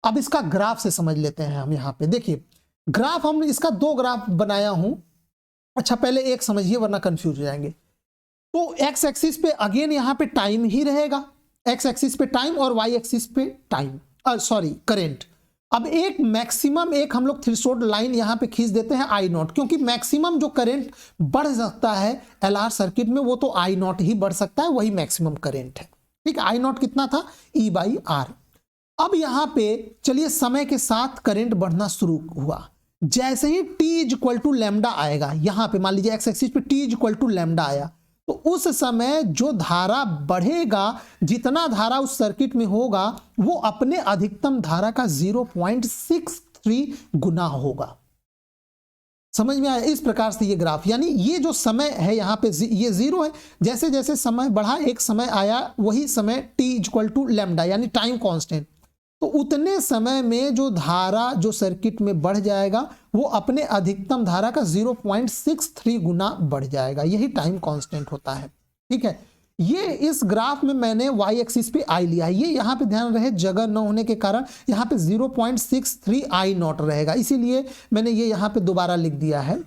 [SPEAKER 1] अब इसका ग्राफ से समझ लेते हैं हम। यहां पे देखिए ग्राफ, हमने इसका 2 ग्राफ बनाया हूं। अच्छा पहले एक समझिए वरना कंफ्यूज हो जाएंगे। तो एक्स एक्सिस पे अगेन यहां पे टाइम ही रहेगा, एक्स एक्सिस पे टाइम और वाई एक्सिस पे टाइम, करेंट। अब एक मैक्सिमम एक हम लोग थ्रेशोल्ड लाइन यहां पे खींच देते हैं आई नॉट, क्योंकि मैक्सिमम जो करंट बढ़ सकता है एलआर सर्किट में वो तो आई नॉट ही बढ़ सकता है, वही मैक्सिमम करंट है। ठीक है, आई नॉट कितना था, E/R। अब यहां पे चलिए समय के साथ करंट बढ़ना शुरू हुआ। जैसे ही t इक्वल टू लैम्डा आएगा, यहां पे मान लीजिए एक्स एक्सिस पे t इक्वल टू लैम्डा आया, तो उस समय जो धारा बढ़ेगा, जितना धारा उस सर्किट में होगा वो अपने अधिकतम धारा का 0.63 गुना होगा। समझ में आया? इस प्रकार से ये ग्राफ, यानी ये जो समय है यहाँ पे ये 0 है। जैसे जैसे समय बढ़ा, एक समय आया वही समय t इक्वल टू लैम्डा यानी टाइम कांस्टेंट, तो उतने समय में जो धारा जो सर्किट में बढ़ जाएगा वो अपने अधिकतम धारा का 0.63 गुना बढ़ जाएगा। यही टाइम कांस्टेंट होता है। ठीक है, ये इस ग्राफ में मैंने y एक्सिस पे I लिया है। ये यहाँ पे ध्यान रहे, जगह न होने के कारण यहाँ पे 0.63 I नॉट रहेगा, इसीलिए मैंने ये यहाँ पे दोबारा लिख दिया है।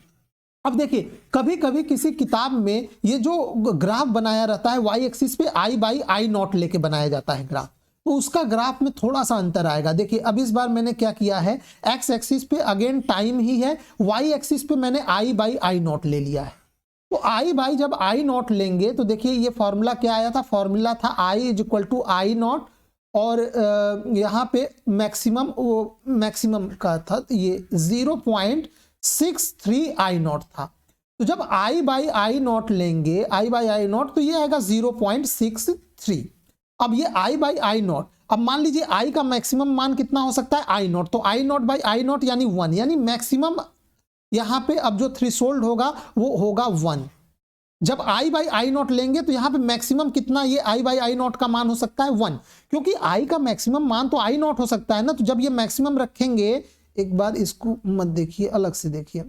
[SPEAKER 1] अब देखिए कभी कभी किसी किताब में ये जो ग्राफ बनाया रहता है y एक्सिस पे I/I नॉट लेके बनाया जाता है ग्राफ, तो उसका ग्राफ में थोड़ा सा अंतर आएगा। देखिए अब इस बार मैंने क्या किया है, एक्स एक्सिस पे अगेन टाइम ही है, वाई एक्सिस पे मैंने I/I नॉट ले लिया है। तो I जब I नॉट लेंगे तो देखिए ये फॉर्मूला क्या आया था, फॉर्मूला था I equal to I not, और यहाँ पे मैक्सिमम का था ये 0.63 I नॉट था। तो जब I/I नॉट लेंगे, I/I नॉट, तो ये आएगा 0.63। अब ये I/I नॉट, अब मान लीजिए I का मैक्सिमम मान कितना हो सकता है, I नॉट, तो I not by I not यानी 1, यानी मैक्सिमम यहाँ पे अब जो थ्रेशोल्ड होगा वो होगा 1। जब I/I नॉट लेंगे तो यहाँ पे मैक्सिमम कितना, ये I/I नॉट का मान हो सकता है 1, क्योंकि I का मैक्सिमम मान तो I नॉट हो सकता है ना। तो जब ये मैक्सिमम रखेंगे, एक बार इसको मत देखिए, अलग से देखिए,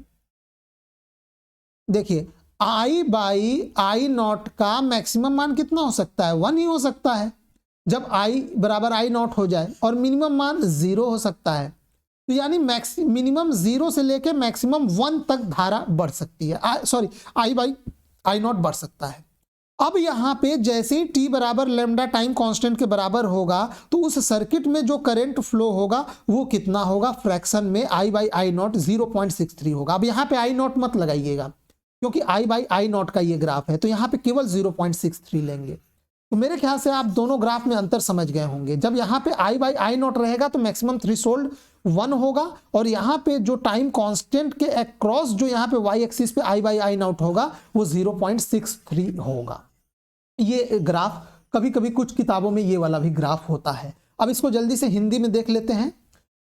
[SPEAKER 1] देखिए I/I नॉट का मैक्सिमम मान कितना हो सकता है, 1 ही हो सकता है जब I बराबर I नॉट हो जाए, और मिनिमम मान 0 हो सकता है। तो यानी मिनिमम 0 से लेके मैक्सिमम 1 तक धारा बढ़ सकती है, I/I नॉट बढ़ सकता है। अब यहाँ पे जैसे ही t बराबर लैम्डा टाइम कांस्टेंट के बराबर होगा तो उस सर्किट में जो करंट फ्लो होगा वो कितना होगा, फ्रैक्शन में I/I नॉट 0.63 होगा। अब यहाँ पे I नॉट मत लगाइएगा, क्योंकि I/I नॉट का ये ग्राफ है, तो यहाँ पे केवल 0.63 लेंगे। तो मेरे ख्याल से आप दोनों ग्राफ में अंतर समझ गए होंगे। जब यहाँ पे I/I नॉट रहेगा तो मैक्सिमम थ्रेशोल्ड 1 होगा, और यहाँ पे जो टाइम कांस्टेंट के अक्रॉस जो यहाँ पे y एक्सिस पे I/I नॉट होगा वो 0.63 होगा। ये ग्राफ कभी कभी कुछ किताबों में ये वाला भी ग्राफ होता है। अब इसको जल्दी से हिंदी में देख लेते हैं।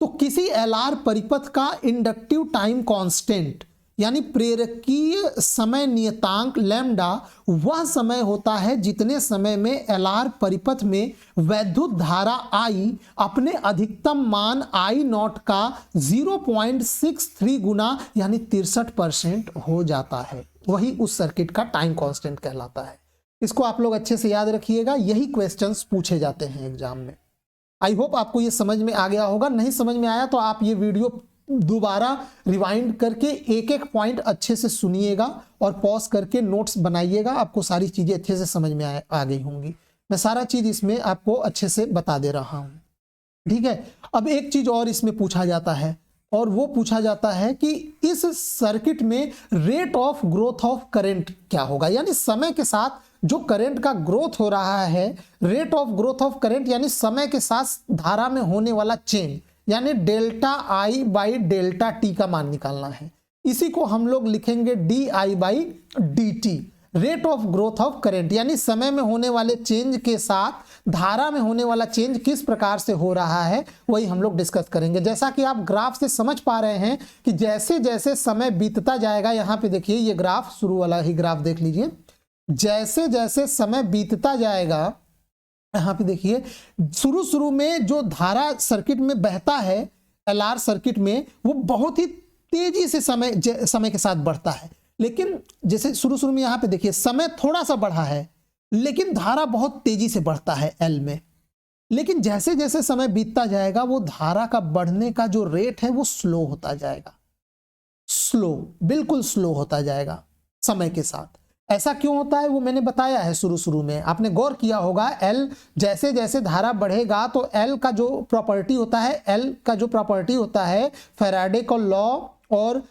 [SPEAKER 1] तो किसी एलआर परिपथ का इंडक्टिव टाइम कांस्टेंट यानी प्रेरकीय समय नियतांक लैम्डा वह समय होता है जितने समय में एलआर परिपथ में वैद्युत धारा I अपने अधिकतम मान I नॉट का 0.63 गुना यानी 63% हो जाता है। वही उस सर्किट का टाइम कांस्टेंट कहलाता है। इसको आप लोग अच्छे से याद रखिएगा, यही क्वेश्चंस पूछे जाते हैं एग्जाम में। आई होप आपको ये समझ में आ गया होगा। नहीं समझ में आया तो आप ये वीडियो दोबारा रिवाइंड करके एक एक पॉइंट अच्छे से सुनिएगा और पॉज करके नोट्स बनाइएगा, आपको सारी चीजें अच्छे से समझ में आ गई होंगी। मैं सारा चीज इसमें आपको अच्छे से बता दे रहा हूं, ठीक है। अब एक चीज और इसमें पूछा जाता है, और वो पूछा जाता है कि इस सर्किट में rate of growth of current क्या होगा, यानी समय के साथ जो करंट का ग्रोथ हो रहा है, rate of growth of current यानी समय के साथ धारा में होने वाला चेंज, यानी delta I by delta T का मान निकालना है। इसी को हम लोग लिखेंगे D i by d T, rate of growth of current, यानी समय में होने वाले चेंज के साथ धारा में होने वाला चेंज किस प्रकार से हो रहा है, वही हम लोग डिस्कस करेंगे। जैसा कि आप ग्राफ से समझ पा रहे हैं कि जैसे जैसे समय बीतता जाएगा, यहाँ पे देखिए ये ग्राफ, शुरू वाला ही ग्राफ देख लीजिए, जैसे जैसे समय बीतता जाएगा, यहाँ पे देखिए शुरू में जो धारा सर्किट में बहता है एलआर सर्किट में, वो बहुत ही तेजी से समय के साथ बढ़ता है। लेकिन जैसे शुरू में यहाँ पे देखिए समय थोड़ा सा बढ़ा है, लेकिन धारा बहुत तेजी से बढ़ता है एल में। लेकिन जैसे जैसे समय बीतता जाएगा, वो धारा का बढ़ने का जो रेट है वो स्लो होता जाएगा, स्लो, बिल्कुल स्लो होता जाएगा समय के साथ। ऐसा क्यों होता है वो मैंने बताया है शुरू में, आपने गौर किया होगा। एल जैसे जैसे धारा बढ़ेगा तो एल का जो प्रॉपर्टी होता है, एल का जो प्रॉपर्टी होता है फैराडे का लॉ और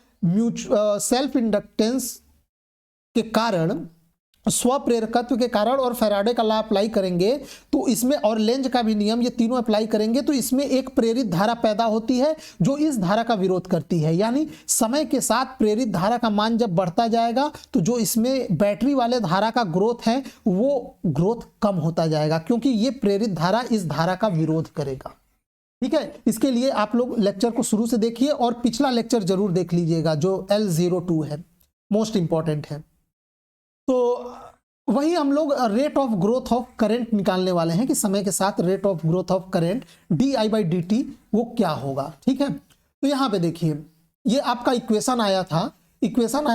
[SPEAKER 1] सेल्फ इंडक्टेंस के कारण, स्वप्रेरकत्व के कारण और फैराडे का लॉ अप्लाई करेंगे तो इसमें, और लेंज का भी नियम, ये तीनों अप्लाई करेंगे तो इसमें एक प्रेरित धारा पैदा होती है जो इस धारा का विरोध करती है। यानी समय के साथ प्रेरित धारा का मान जब बढ़ता जाएगा तो जो इसमें बैटरी वाले धारा का ग्रोथ है वो ग्रोथ कम होता जाएगा, क्योंकि ये प्रेरित धारा इस धारा का विरोध करेगा। ठीक है, इसके लिए आप लोग लेक्चर को शुरू से देखिए और पिछला लेक्चर जरूर देख लीजिएगा जो L02 है, मोस्ट इंपॉर्टेंट है। तो वही हम लोग rate of growth of current निकालने वाले हैं कि समय के साथ rate of growth of current D i by d t वो क्या होगा। ठीक है, तो यहाँ पे देखिए ये आपका इक्वेशन आया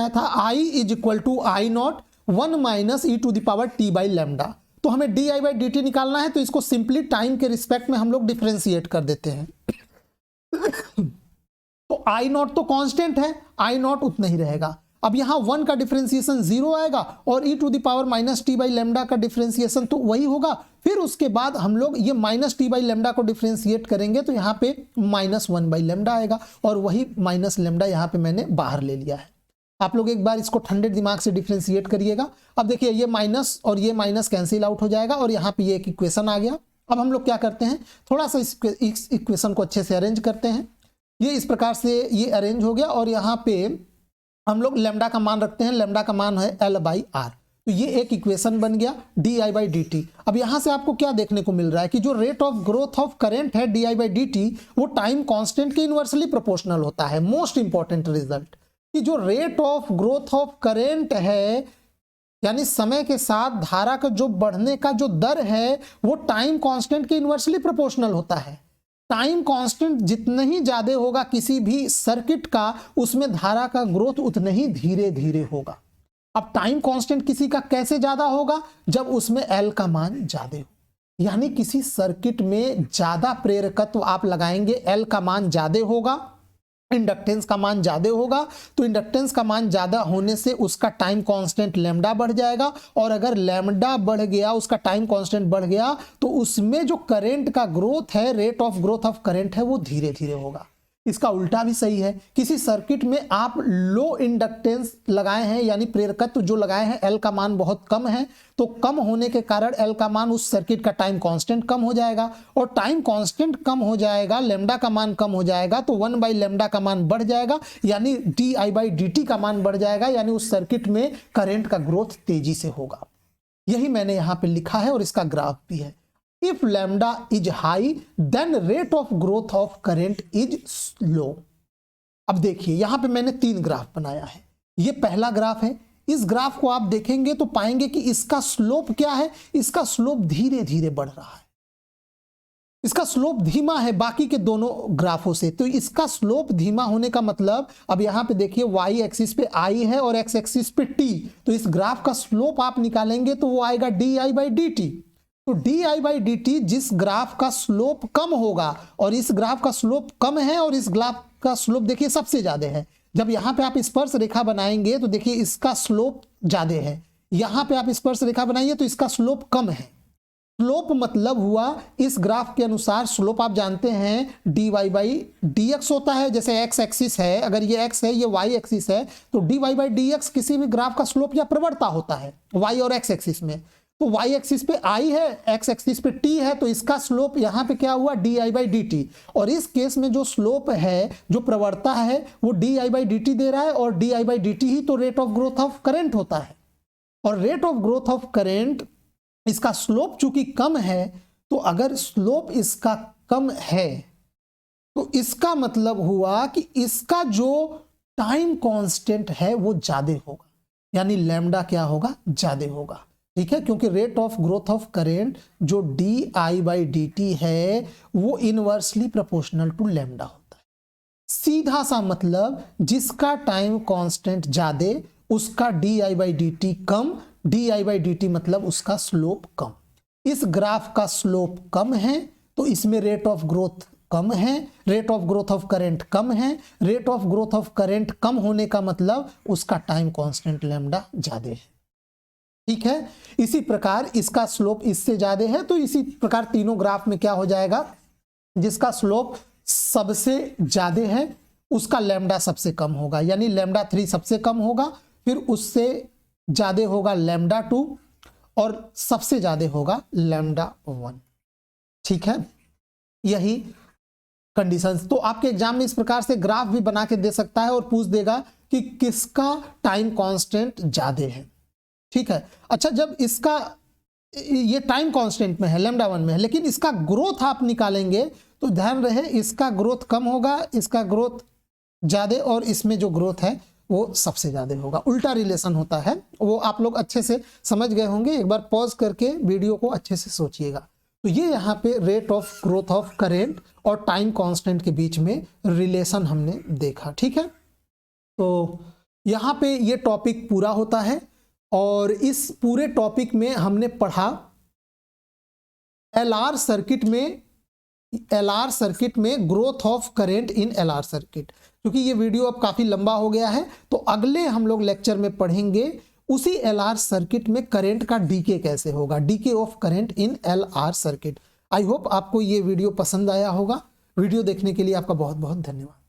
[SPEAKER 1] था i is equal to I not 1 minus E to the power t by lambda. तो हमें d i by d t निकालना है, तो इसको सिंपली टाइम के रिस्पेक्ट में हम लोग डिफरेंशिएट कर देते हैं। तो आई नॉट तो कांस्टेंट है, आई नॉट उतना ही रहेगा। अब यहाँ 1 का डिफरेंशिएशन 0 आएगा और e to the power minus t by lambda का डिफरेंशिएशन तो वही होगा। फिर उसके बाद हम लोग ये माइनस टी बाई लेमडा को डिफरेंशिएट करेंगे तो यहाँ पे -1 बाई लेमडा आएगा, और वही माइनस लेमडा यहाँ पे मैंने बाहर ले लिया है। आप लोग एक बार इसको ठंडे दिमाग से डिफरेंशिएट करिएगा। अब देखिए ये माइनस और ये माइनस कैंसिल आउट हो जाएगा और यहाँ पे ये एक इक्वेशन आ गया। अब हम लोग क्या करते हैं, थोड़ा सा इस इक्वेशन को अच्छे से अरेंज करते हैं। ये इस प्रकार से ये अरेंज हो गया और यहाँ पे हम लोग लेमडा का मान रखते हैं, लेमडा का मान है L बाई आर। तो ये एक इक्वेशन बन गया D i by d T. अब यहाँ से आपको क्या देखने को मिल रहा है कि जो rate of growth of current है d i by d t वो टाइम कांस्टेंट के इनवर्सली प्रोपोर्शनल होता है। मोस्ट इंपॉर्टेंट रिजल्ट कि जो rate of growth of current है, यानी समय के साथ धारा का जो बढ़ने का जो दर है वो टाइम कांस्टेंट के इनवर्सली प्रोपोर्शनल होता है। टाइम कांस्टेंट जितना ही ज्यादा होगा किसी भी सर्किट का, उसमें धारा का ग्रोथ उतना ही धीरे धीरे होगा। अब टाइम कांस्टेंट किसी का कैसे ज्यादा होगा, जब उसमें L का मान ज्यादा हो, यानी किसी सर्किट में ज्यादा प्रेरकत्व आप लगाएंगे, L का मान ज्यादा होगा, इंडक्टेंस का मान ज्यादा होगा, तो इंडक्टेंस का मान ज्यादा होने से उसका टाइम कांस्टेंट लैम्डा बढ़ जाएगा, और अगर लैम्डा बढ़ गया, उसका टाइम कांस्टेंट बढ़ गया, तो उसमें जो करंट का ग्रोथ है, rate of growth of current है, वो धीरे धीरे होगा। इसका उल्टा भी सही है। किसी सर्किट में आप लो इंडक्टेंस लगाए हैं, यानी प्रेरकत्व जो लगाए हैं, L का मान बहुत कम है, तो कम होने के कारण L का मान, उस सर्किट का टाइम कांस्टेंट कम हो जाएगा, और टाइम कांस्टेंट कम हो जाएगा, लेमडा का मान कम हो जाएगा, तो 1 बाई लेमडा का मान बढ़ जाएगा, यानी D i by d T का मान बढ़ जाएगा, यानी उस सर्किट में करंट का ग्रोथ तेजी से होगा। यही मैंने यहाँ पे लिखा है और इसका ग्राफ भी है। If lambda is high, then rate of growth of current is low। अब देखिए यहाँ पे मैंने 3 ग्राफ बनाया है। ये पहला ग्राफ है। इस ग्राफ को आप देखेंगे तो पाएंगे कि इसका स्लोप क्या है, इसका स्लोप धीरे धीरे बढ़ रहा है, इसका स्लोप धीमा है बाकी के दोनों ग्राफों से। तो इसका स्लोप धीमा होने का मतलब, अब यहाँ पे देखिए y एक्सिस पे I है और x एक्सिस पे t, तो इस ग्राफ का स्लोप आप निकालेंगे तो वो आएगा d i by d t. तो d i by d t जिस ग्राफ का स्लोप कम होगा, और इस ग्राफ का स्लोप कम है और इस ग्राफ का स्लोप देखिए सबसे ज्यादा है। जब यहाँ पे आप स्पर्श रेखा बनाएंगे तो देखिए इसका स्लोप ज्यादा है, यहाँ पे आप स्पर्श रेखा बनाइए तो इसका स्लोप कम है। स्लोप मतलब हुआ इस ग्राफ के अनुसार स्लोप आप जानते हैं dy बाई dx होता है। जैसे x एक्सिस है, अगर ये x है, ये y एक्सिस है, तो dy बाई dx किसी भी ग्राफ का स्लोप या प्रवणता होता है y और x एक्सिस में। तो y एक्सिस पे i है, x एक्सिस पे t है, तो इसका स्लोप यहाँ पे क्या हुआ dy बाई dt। और इस केस में जो स्लोप है, जो प्रवणता है, वो dy बाई dt दे रहा है, और dy बाई dt ही तो rate of growth of current होता है। और rate of growth of current, इसका स्लोप चूंकि कम है, तो अगर स्लोप इसका कम है तो इसका मतलब हुआ कि इसका जो टाइम कांस्टेंट है वो ज्यादा होगा, यानी लैम्डा क्या होगा, ज्यादा होगा। ठीक है, क्योंकि rate of growth of current जो डी बाई डी टी है वो इनवर्सली प्रोपोर्शनल टू लैम्डा होता है। सीधा सा मतलब जिसका टाइम कांस्टेंट ज्यादा उसका D by d T come, D by d T मतलब उसका स्लोप कम। इस ग्राफ का स्लोप कम है तो इसमें रेट ऑफ ग्रोथ कम है, rate of growth of current कम है। Rate of growth of current कम होने का मतलब उसका टाइम कांस्टेंट लैम्डा ज्यादा है। ठीक है, इसी प्रकार इसका स्लोप इससे ज्यादा है, तो इसी प्रकार तीनों ग्राफ में क्या हो जाएगा, जिसका स्लोप सबसे ज्यादा है उसका लैम्डा सबसे कम होगा, यानी लैम्डा 3 सबसे कम होगा, फिर उससे ज्यादा होगा लैम्डा 2 और सबसे ज्यादा होगा लैम्डा 1। ठीक है, यही कंडीशंस। तो आपके एग्जाम में इस प्रकार से ग्राफ भी बना के दे सकता है और पूछ देगा कि किसका टाइम कांस्टेंट ज्यादा है। ठीक है, अच्छा, जब इसका ये टाइम कांस्टेंट में है, लैम्डा 1 में है, लेकिन इसका ग्रोथ आप निकालेंगे तो ध्यान रहे इसका ग्रोथ कम होगा, इसका ग्रोथ ज्यादा, और इसमें जो ग्रोथ है वो सबसे ज्यादा होगा। उल्टा रिलेशन होता है, वो आप लोग अच्छे से समझ गए होंगे। एक बार पॉज करके वीडियो को अच्छे से सोचिएगा। तो ये यहाँ पे rate of growth of current और टाइम कांस्टेंट के बीच में रिलेशन हमने देखा। ठीक है, तो यहाँ पे ये टॉपिक पूरा होता है, और इस पूरे टॉपिक में हमने पढ़ा एलआर सर्किट में growth of current in LR circuit. क्योंकि ये वीडियो अब काफी लंबा हो गया है, तो अगले हम लोग लेक्चर में पढ़ेंगे उसी एलआर सर्किट में करंट का डीके कैसे होगा, DK of current in LR circuit. I hope आपको ये वीडियो पसंद आया होगा। वीडियो देखने के लिए आपका बहुत बहुत धन्यवाद।